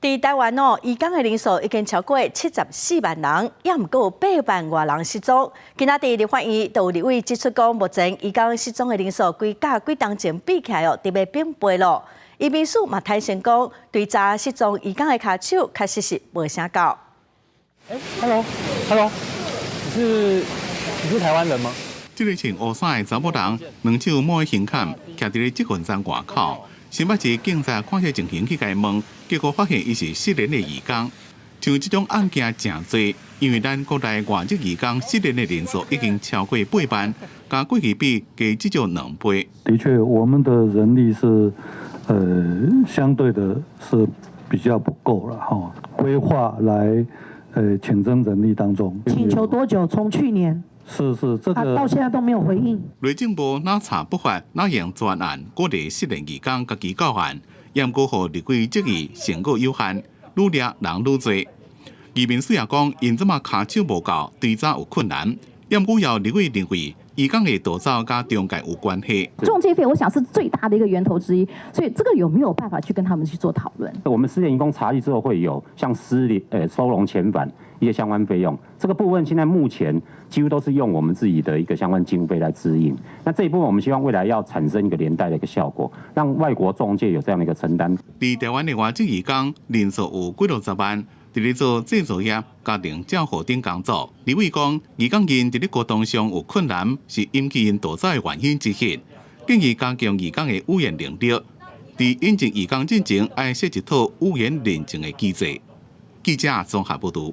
在台湾移工的人数已经超过74万人，也毋过有8万外人失踪。今仔日立法院就有立委指出讲，目前移工失踪的人数甲几当前比起来特别变倍咯。移民署嘛提醒讲，对查失踪移工的卡手确实是无啥高。Hello， 你是台湾人吗？这个穿乌衫的查某人，两手摸喺胸坎，徛伫咧积分站外口。新北市警察看这情形去解问，结果发现伊是失联的移工。像这种案件真多，因为咱国内外籍移工失联的人数已经超过8万，甲过去比加至少2倍。的确，我们的人力是相对的是比较不够了哈，规划来请征人力当中。请求多久？从去年。是这个到现在都没有回应。内政部哪查不法，哪用专案鼓励失联移工家己告案，也毋过互立委质疑成果有限，愈掠人愈多。移民署也讲，因即马骹手无够，追查有困难，也毋过要立委认为移工的逃走甲中介有关系。中介费，我想是最大的一个源头之一，所以这个有没有办法去跟他们去做讨论？我们失联移工查例之后会有像收容遣返一些相关费用，这个部分现在目前几乎都是用我们自己的一个相关经费来支应。那这一部分我们希望未来要产生一个连带的一个效果，让外国中介有这样的一个承担。伫台湾的外籍移工人数有几60万，伫咧做制作业、家庭照护等工作。李伟讲，移工人伫咧沟通上有困难，是引起因逃走的原因之一。建议加强移工的语言能力，伫引进移工进前，爱设一套语言认证的机制。记者综合报道。